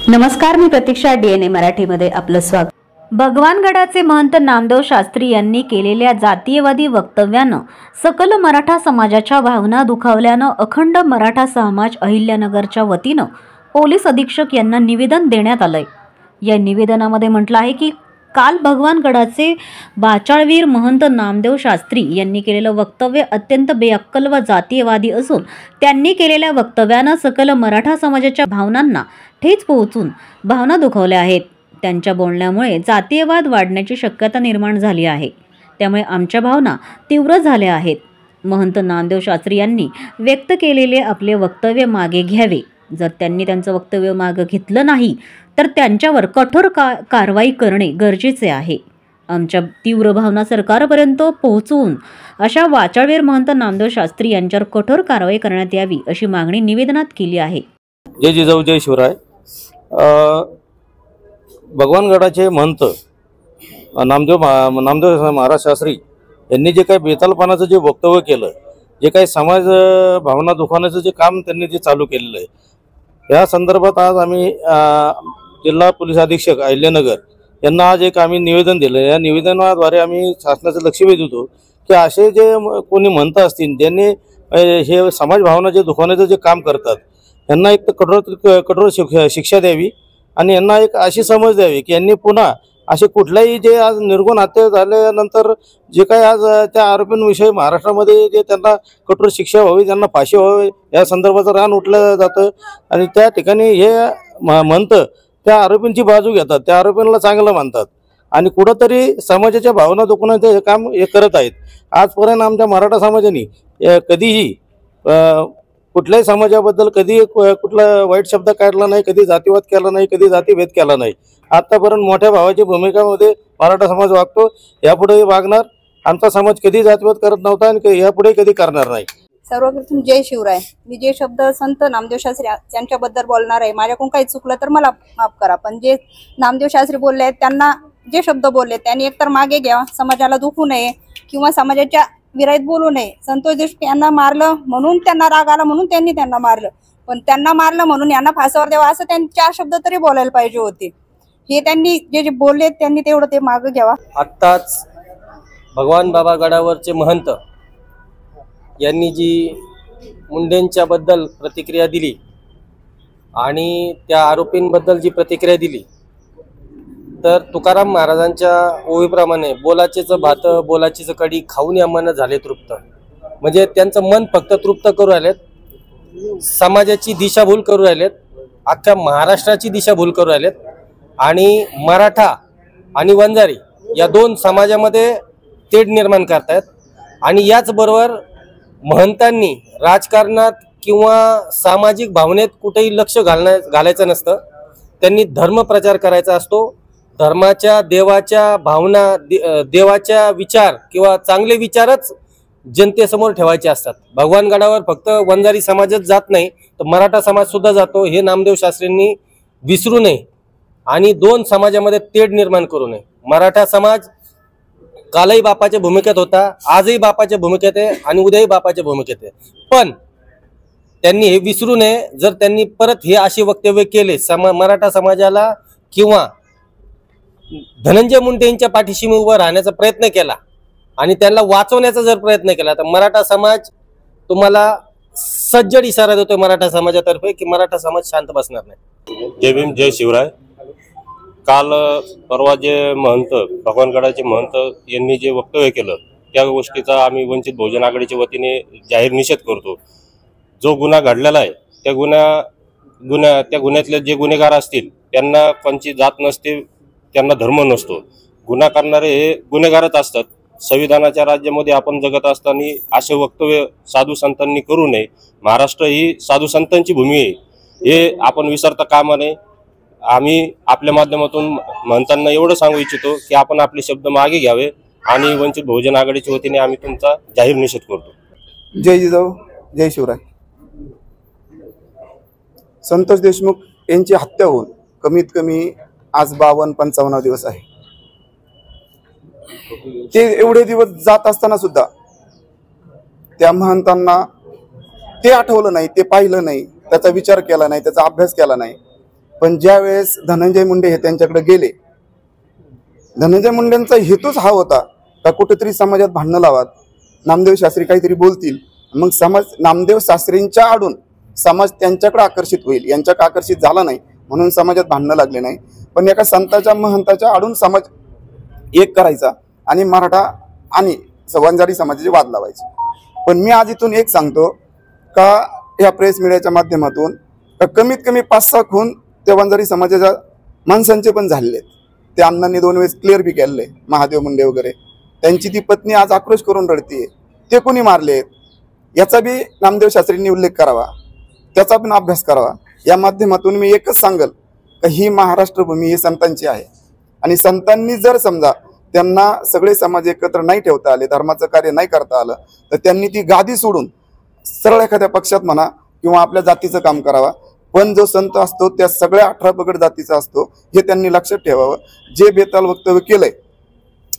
नमस्कार, मी प्रतीक्षा. DNA मराठीमध्ये आपलं स्वागत. भगवानगडाचे महंत नामदेव शास्त्री यांनी केलेल्या जातीयवादी वक्तव्यानं सकल मराठा समाजाच्या भावना दुखावल्यानं अखंड मराठा समाज अहिल्यानगरच्या वतीनं पोलीस अधीक्षक यांना निवेदन देण्यात आलंय. या निवेदनामध्ये म्हटलं आहे की काल भगवानगडाचे बाचाळवीर महंत नामदेव शास्त्री यांनी केलेलं वक्तव्य अत्यंत बेअक्कल व जातीयवादी असून त्यांनी केलेल्या वक्तव्यानं सकल मराठा समाजाच्या भावनांना ठेच पोहोचून भावना दुखावल्या आहेत. त्यांच्या बोलण्यामुळे जातीयवाद वाढण्याची शक्यता निर्माण झाली आहे. त्यामुळे आमच्या भावना तीव्र झाल्या आहेत. महंत नामदेव शास्त्री यांनी व्यक्त केलेले आपले वक्तव्य मागे घ्यावे. जर त्यांनी त्यांचं वक्तव्य मागे घेतलं नाही तर त्यांच्यावर कठोर कारवाई करणे गरजेचे आहे. आमच्या तीव्र भावना सरकारपर्यंत पोहोचवून अशा वाचाळवीर महंत नामदेव शास्त्री यांच्यावर कठोर कारवाई करण्यात यावी अशी मागणी निवेदनात केली आहे. जय जिजाऊ जय शिवराय. भगवानगडाचे महंत नामदेव महाराज शास्त्री यांनी जे काही बेतालपणाचं जे वक्तव्य केलं, जे काही समाज भावना दुखावण्याचं जे काम त्यांनी जे चालू केलेलं आहे, या संदर्भात आज आम्ही जिल्हा पोलीस अधीक्षक अहिल्यानगर यांना आज एक आम्ही निवेदन दिलं. या निवेदनाद्वारे आम्ही शासनाचं लक्ष वेधतो की असे जे कोणी म्हणत असतील ज्यांनी हे समाज भावना जे दुखावण्याचं जे काम करतात यांना एक तर कठोर शिक्षा द्यावी आणि यांना एक अशी समज द्यावी की यांनी पुन्हा असे कुठल्याही जे आज निर्गुण हत्या झाल्यानंतर जे काही आज त्या आरोपींविषयी महाराष्ट्रामध्ये जे त्यांना कठोर शिक्षा व्हावी, त्यांना फाशी व्हावी या संदर्भाचं रान उठलं जातं. आणि त्या ठिकाणी हे म्हणतं त्या आरोपींची बाजू घेतात, त्या आरोपींना चांगलं मानतात आणि कुठंतरी समाजाच्या भावना दुखवण्याचं हे काम हे करत आहेत. आजपर्यंत आमच्या मराठा समाजाने कधीही कुठल्याही समाजाबद्दल कधी कुठला वाईट शब्द काढला नाही, कधी जातीवाद केला नाही, कधी जातीभेद केला नाही. आतापर्यंत मोठ्या भावाची भूमिकामध्ये मराठा समाज वागतो, यापुढे वागणार. आमचा समाज कधी जातीवाद करत नव्हता आणि यापुढे कधी करणार नाही. सर्वप्रथम जय शिवराय. मी जे शब्द संत नामदेव शास्त्री यांच्याबद्दल बोलणार आहे, माझ्याकडून काही चुकलं तर मला माफ करा. पण जे नामदेव शास्त्री बोलले आहेत त्यांना जे शब्द बोलले त्यांनी एकतर मागे घ्या, समाजाला दुखू नये किंवा समाजाच्या विराईत बोलू नये. संतोष देशमुख यांना मारलं म्हणून त्यांना राग आला म्हणून त्यांनी त्यांना मारलं, पण त्यांना मारलं म्हणून यांना फासावर द्यावा असं त्यांनी 4 शब्द तरी बोलायला पाहिजे होते. हे त्यांनी जे बोलले त्यांनी तेवढं ते मागे घ्यावा. आत्ताच भगवान बाबा गडावरचे महंत यांनी जी मुंडेंच्या बद्दल प्रतिक्रिया दिली आणि त्या आरोपींबद्दल जी प्रतिक्रिया दिली, तर तुकाराम महाराजांच्या ओवीप्रमाणे बोलाचेच भात बोलाचीच कडी खाऊन या मन झाले तृप्त. म्हणजे त्यांचं मन फक्त तृप्त करू राहिलेत, समाजाची दिशाभूल करू राहिलेत, अख्ख्या महाराष्ट्राची दिशाभूल करू राहिलेत आणि मराठा आणि वंजारी या 2 समाजामध्ये तेढ निर्माण करतायत. आणि याचबरोबर महंतांनी राजकारणात किंवा सामाजिक भावनेत कुठेही लक्ष घालायचं नसतं. त्यांनी धर्म प्रचार करायचा असतो. धर्माच्या, देवाच्या भावना, देवाच्या विचार किंवा चांगले विचारच जनतेसमोर ठेवायचे असतात. भगवानगडावर फक्त वंजारी समाजच जात नाही तर मराठा समाज सुद्धा जातो, हे नामदेव शास्त्रींनी विसरू नये आणि 2 समाजामध्ये तेढ निर्माण करू नये. मराठा समाज कालही बापाच्या भूमिकेत होता, आजही बापाच्या भूमिकेत आहे आणि उद्याही बापाच्या भूमिकेत आहे. पण त्यांनी हे विसरू नये. जर त्यांनी परत हे असे वक्तव्य केले मराठा समाजाला किंवा धनंजय मुंडे यांच्या पाठीशी उभं राहण्याचा प्रयत्न केला आणि त्यांना वाचवण्याचा जर प्रयत्न केला तर मराठा समाज तुम्हाला सज्जड इशारा देतोय मराठा समाजातर्फे की मराठा समाज शांत बसणार नाही. जय भीम जय शिवराय. काल परवा जे महंत भगवानगडाचे महंत यांनी जे वक्तव्य केलं त्या गोष्टीचा आम्ही वंचित बहुजन आघाडीच्या वतीने जाहीर निषेध करतो. जो गुन्हा घडलेला आहे त्या गुन्ह्यातले जे गुन्हेगार असतील त्यांना कोणची जात नसते, त्यांना धर्म नसतो. गुन्हा करणारे हे गुन्हेगारच असतात. संविधानाच्या राज्यामध्ये आपण जगत असताना असे वक्तव्य साधू संतांनी करू नये. महाराष्ट्र ही साधू संतांची भूमी आहे, हे आपण विसरता कामा नये. आम्ही आपल्या माध्यमातून महंतांना एवढं सांगू इच्छितो की आपण आपले शब्द मागे घ्यावे आणि वंचित बहुजन आघाडीच्या वतीने आम्ही तुमचा जाहीर निषेध करतो. जय जिजाऊ जय शिवराय. संतोष देशमुख यांची हत्या होऊन कमीत कमी आज 52-55 दिवस आहे. ते एवढे दिवस जात असताना सुद्धा त्या महंतांना ते आठवलं नाही, ते पाहिलं नाही, त्याचा विचार केला नाही, त्याचा अभ्यास केला नाही. पण ज्या वेळेस धनंजय मुंडे हे त्यांच्याकडे गेले, धनंजय मुंडेंचा हेतूच हा होता का कुठेतरी समाजात भांडणं लावात, नामदेव शास्त्री काहीतरी बोलतील, मग समाज नामदेव शास्त्रींच्या आडून समाज त्यांच्याकडे आकर्षित होईल. यांच्याकडे आकर्षित झाला नाही म्हणून समाजात भांडणं लागले नाही, पण एका संताच्या महंताच्या आडून समाज एक करायचा आणि मराठा आणि वंजारी समाजाचे वाद लावायचे. पण मी आज इथून एक सांगतो का या प्रेस मीडियाच्या माध्यमातून का कमीत कमी 5-6 खून त्या वंजारी समाजाच्या माणसांचे पण झालेले आहेत. ते अण्णांनी 2 वेळेस क्लिअर बी केलेले, महादेव मुंडे वगैरे. त्यांची ती पत्नी आज आक्रोश करून रडतीये. ते कोणी मारलेत याचा बी नामदेव शास्त्रींनी उल्लेख करावा, त्याचा पण अभ्यास करावा. या माध्यमातून मी एकच सांगल का ही महाराष्ट्र भूमी ही संतांची आहे आणि संतांनी जर समजा त्यांना सगळे समाज एकत्र नाही ठेवता आले, धर्माचं कार्य नाही करता आलं, तर त्यांनी ती गादी सोडून सरळ एखाद्या पक्षात म्हणा किंवा आपल्या जातीचं काम करावा. पण जो संत असतो त्या सगळ्या 18 पगड जातीचा असतो हे त्यांनी लक्षात ठेवावं. जे बेताल वक्तव्य केलंय,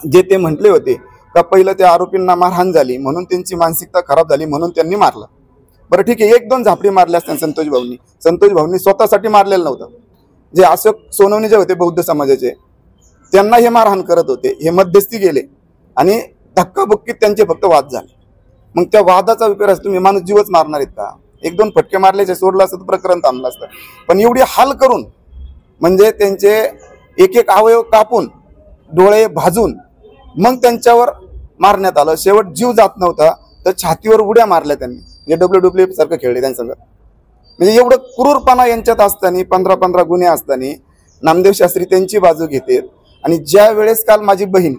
जे ते म्हटले होते का पहिलं त्या आरोपींना मारहाण झाली म्हणून त्यांची मानसिकता खराब झाली म्हणून त्यांनी मारलं. बरं ठीक आहे, 1-2 झापडी मारल्या असत्या संतोष भाऊंनी स्वतःसाठी मारलेलं नव्हतं. जे अशोक सोनवणे जे होते बौद्ध समाजाचे, त्यांना हे मारहाण करत होते, हे मध्यस्थी गेले आणि धक्काबुक्कीत त्यांचे फक्त वाद झाले. मग त्या वादाचा विचार असतो, तुम्ही माणूस जीवच मारणार आहेत का? 1-2 फटके मारल्याचे सोडलं असतं तर प्रकरण थांबलं असतं. पण एवढी हाल करून म्हणजे त्यांचे एक अवयव कापून डोळे भाजून मग त्यांच्यावर मारण्यात आलं. शेवट जीव जात नव्हता तर छातीवर उड्या मारल्या त्यांनी. WWE सारखं खेळले त्यांच्यासंग. म्हणजे एवढं क्रूरपणा यांच्यात असताना 15 गुन्हे असताना नामदेव शास्त्री त्यांची बाजू घेतात. आणि ज्या वेळेस काल माझी बहीण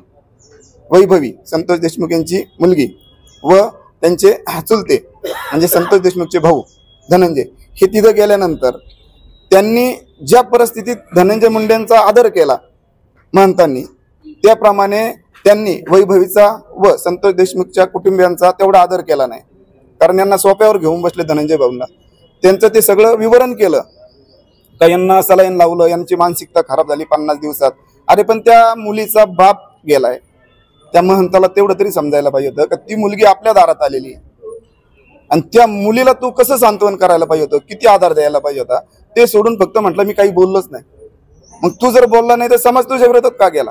वैभवी, संतोष देशमुख यांची मुलगी, व त्यांचे चुलते म्हणजे संतोष देशमुखचे भाऊ धनंजय हे तिथं गेल्यानंतर त्यांनी ज्या परिस्थितीत धनंजय मुंडेंचा आदर केला महंतांनी, त्याप्रमाणे त्यांनी वैभवीचा व संतोष देशमुखच्या कुटुंबियांचा तेवढा आदर केला नाही. कारण यांना सोप्यावर घेऊन बसले धनंजय भाऊंना. त्यांचं ते सगळं विवरण केलं का यांना सलाईन लावलं, यांची मानसिकता खराब झाली 50 दिवसात. अरे पण त्या मुलीचा बाप गेलाय, त्या महंताला तेवढं तरी समजायला पाहिजे होतं का ती मुलगी आपल्या दारात आलेली आहे आणि त्या मुलीला तू कसं सांत्वन करायला पाहिजे होतं, किती आधार द्यायला पाहिजे होता. ते सोडून फक्त म्हटलं मी काही बोललोच नाही. मग तू जर बोलला नाही तर समाज तुझ्या विरोधात का गेला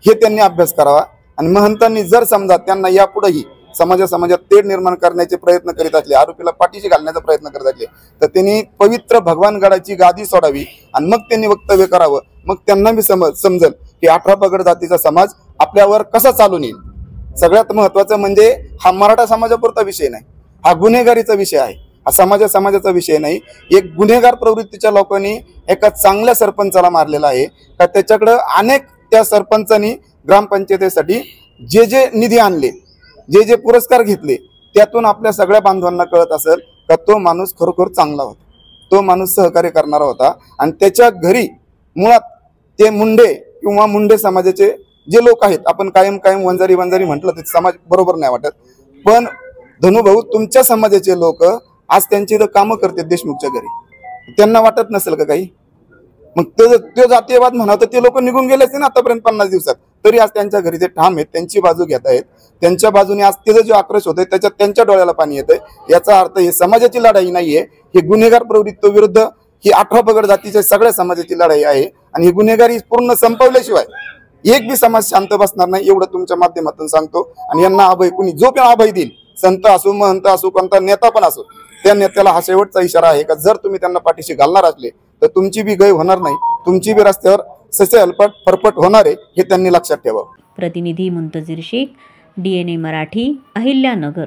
हे त्यांनी अभ्यास करावा. आणि महंतांनी जर समजा त्यांना यापुढेही समाजात तेढ निर्माण करण्याचे प्रयत्न करीत असले, आरोपीला पाठीशी घालण्याचा प्रयत्न करत असले, तर त्यांनी पवित्र भगवानगडाची गादी सोडावी आणि मग त्यांनी वक्तव्य करावं. मग त्यांना मी समजल की 18 पगड जातीचा समाज आपल्यावर कसा चालून येईल. सगळ्यात महत्वाचं म्हणजे हा मराठा समाजापुरता विषय नाही, हा गुन्हेगारीचा विषय आहे, हा समाजाचा विषय नाही. एक गुन्हेगार प्रवृत्तीच्या लोकांनी एका चांगल्या सरपंचाला मारलेला आहे का त्याच्याकडे अनेक त्या सरपंचांनी ग्रामपंचायतीसाठी जे निधी आणले, जे पुरस्कार घेतले, त्यातून आपल्या सगळ्या बांधवांना कळत असेल का तो माणूस खरोखर चांगला होता, तो माणूस सहकार्य करणारा होता. आणि त्याच्या घरी मुळात ते मुंडे किंवा मुंडे समाजाचे जे लोक आहेत, आपण कायम वंजारी म्हटलं ते समाज बरोबर नाही वाटत, पण धनुभाऊ तुमच्या समाजाचे लोक आज त्यांची इथं कामं करतात देशमुखच्या घरी, त्यांना वाटत नसेल का काही? मग तो जातीयवाद म्हणा तर ते लोक निघून गेले असते ना आतापर्यंत 50 दिवसात, तरी आज त्यांच्या घरी ते ठाम आहेत, त्यांची बाजू घेत आहेत. त्यांच्या बाजूने आज त्याचा जो आक्रोश होतोय त्याच्यात त्यांच्या डोळ्याला पाणी येतंय. याचा अर्थ हे समाजाची लढाई नाहीये, हे गुन्हेगार प्रवृत्ती विरुद्ध ही 18 पगड जातीच्या सगळ्या समाजाची लढाई आहे. आणि ही गुन्हेगारी पूर्ण संपवल्याशिवाय एक बी समाज शांत बसणार नाही, एवढं तुमच्या माध्यमातून सांगतो. आणि यांना अभय कुणी जो पण अभय देईल, संत असो महंत असो कोणता नेता पण असो, त्या नेत्याला हा शेवटचा इशारा आहे का जर तुम्ही त्यांना पाठीशी घालणार असले तर तुमची बी गय होणार नाही, तुमची बी रस्त्यावर ससे हलपट फरफट होणार आहे हे त्यांनी लक्षात ठेवावं. प्रतिनिधी मुंतजीर शेख, DNA मराठी, अहिल्यानगर.